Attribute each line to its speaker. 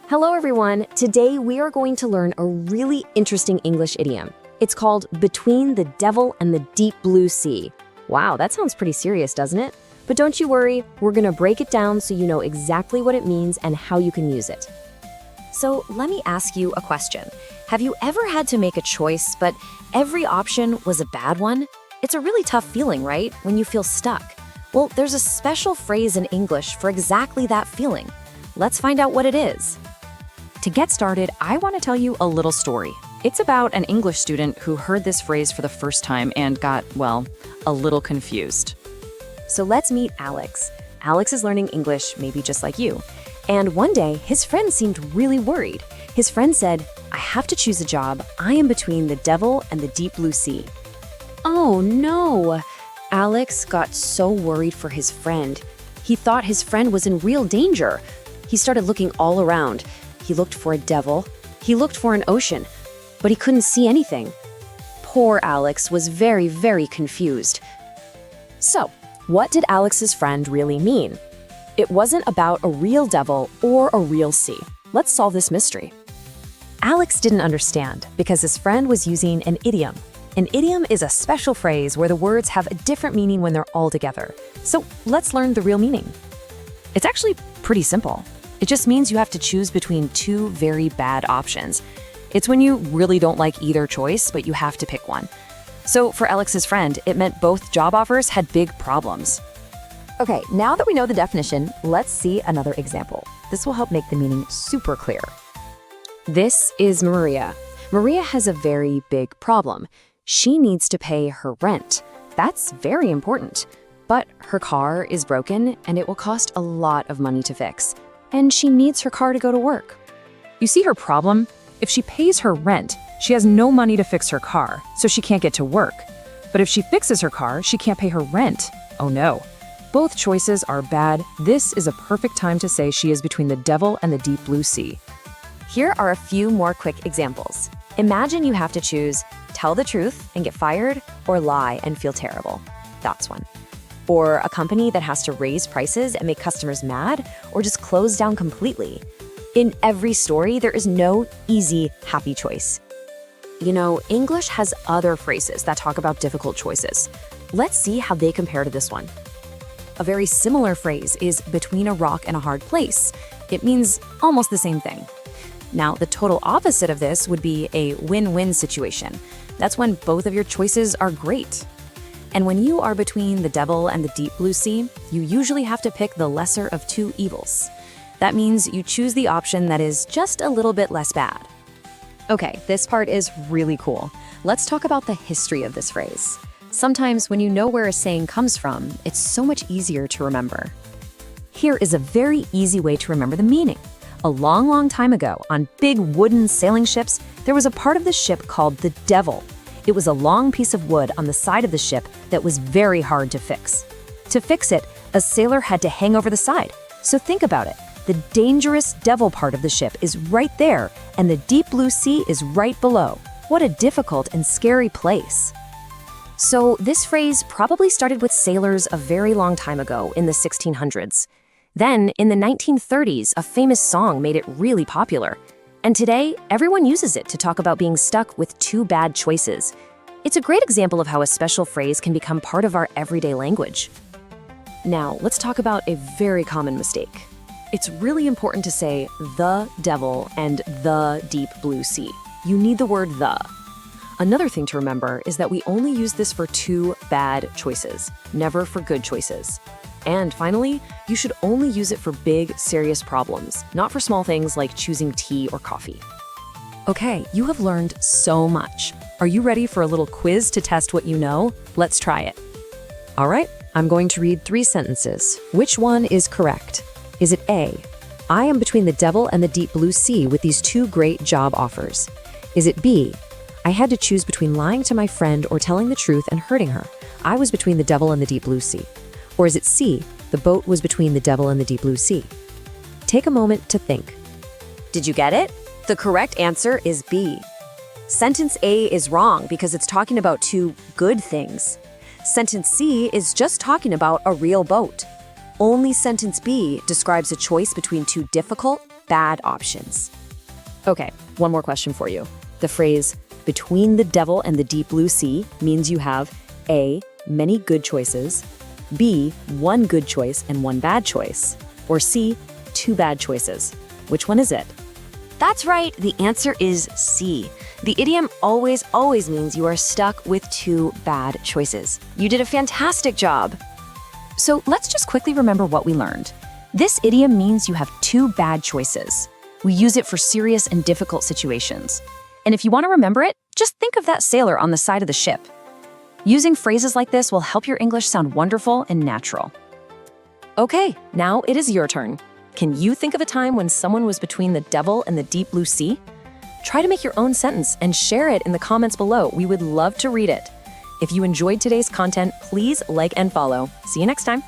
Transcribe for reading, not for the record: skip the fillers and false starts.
Speaker 1: Hello everyone! Today we are going to learn a really interesting English idiom. It's called between the devil and the deep blue sea. Wow, that sounds pretty serious, doesn't it? But don't you worry, we're gonna break it down so you know exactly what it means and how you can use it. So let me ask you a question. Have you ever had to make a choice, but every option was a bad one? It's a really tough feeling, right? When you feel stuck. Well, there's a special phrase in English for exactly that feeling. Let's find out what it is.
Speaker 2: To get started, I want to tell you a little story. It's about an English student who heard this phrase for the first time and got, well, a little confused.
Speaker 1: So let's meet Alex. Alex is learning English, maybe just like you. And one day, his friend seemed really worried. His friend said, "I have to choose a job. I am between the devil and the deep blue sea." Oh no! Alex got so worried for his friend. He thought his friend was in real danger. He started looking all around. He looked for a devil. He looked for an ocean, but he couldn't see anything. Poor Alex was very, very confused. So, what did Alex's friend really mean? It wasn't about a real devil or a real sea. Let's solve this mystery. Alex didn't understand because his friend was using an idiom. An idiom is a special phrase where the words have a different meaning when they're all together. So let's learn the real meaning. It's actually pretty simple. It just means you have to choose between two very bad options. It's when you really don't like either choice, but you have to pick one. So for Alex's friend, it meant both job offers had big problems. Okay, now that we know the definition, let's see another example. This will help make the meaning super clear. This is Maria. Maria has a very big problem. She needs to pay her rent. That's very important. But her car is broken and it will cost a lot of money to fix. And she needs her car to go to work.
Speaker 2: You see her problem? If she pays her rent, she has no money to fix her car, so she can't get to work. But if she fixes her car, she can't pay her rent. Oh no. Both choices are bad. This is a perfect time to say she is between the devil and the deep blue sea.
Speaker 1: Here are a few more quick examples. Imagine you have to choose tell the truth and get fired or lie and feel terrible. That's one. Or a company that has to raise prices and make customers mad, or just close down completely. In every story, there is no easy, happy choice. You know, English has other phrases that talk about difficult choices. Let's see how they compare to this one. A very similar phrase is between a rock and a hard place. It means almost the same thing. Now, the total opposite of this would be a win-win situation. That's when both of your choices are great. And when you are between the devil and the deep blue sea, you usually have to pick the lesser of two evils. That means you choose the option that is just a little bit less bad. Okay, this part is really cool. Let's talk about the history of this phrase. Sometimes when you know where a saying comes from, it's so much easier to remember. Here is a very easy way to remember the meaning. A long, long time ago, on big wooden sailing ships, there was a part of the ship called the devil. It was a long piece of wood on the side of the ship that was very hard to fix. To fix it, a sailor had to hang over the side. So think about it. The dangerous devil part of the ship is right there, and the deep blue sea is right below. What a difficult and scary place. So this phrase probably started with sailors a very long time ago in the 1600s. Then, in the 1930s, a famous song made it really popular. And today, everyone uses it to talk about being stuck with two bad choices. It's a great example of how a special phrase can become part of our everyday language. Now, let's talk about a very common mistake. It's really important to say the devil and the deep blue sea. You need the word the. Another thing to remember is that we only use this for two bad choices, never for good choices. And finally, you should only use it for big, serious problems, not for small things like choosing tea or coffee. Okay, you have learned so much. Are you ready for a little quiz to test what you know? Let's try it. All right, I'm going to read 3 sentences. Which one is correct? Is it A, I am between the devil and the deep blue sea with these 2 great job offers? Is it B, I had to choose between lying to my friend or telling the truth and hurting her? I was between the devil and the deep blue sea. Or is it C, the boat was between the devil and the deep blue sea? Take a moment to think. Did you get it? The correct answer is B. Sentence A is wrong because it's talking about 2 good things. Sentence C is just talking about a real boat. Only sentence B describes a choice between 2 difficult, bad options. Okay, one more question for you. The phrase, between the devil and the deep blue sea, means you have A, many good choices, B, one good choice and one bad choice, or C, two bad choices. Which one is it?
Speaker 3: That's right, the answer is C. The idiom always means you are stuck with two bad choices. You did a fantastic job.
Speaker 2: So let's just quickly remember what we learned. This idiom means you have two bad choices. We use it for serious and difficult situations. And if you want to remember it, just think of that sailor on the side of the ship. Using phrases like this will help your English sound wonderful and natural. Okay, now it is your turn. Can you think of a time when someone was between the devil and the deep blue sea? Try to make your own sentence and share it in the comments below. We would love to read it. If you enjoyed today's content, please like and follow. See you next time.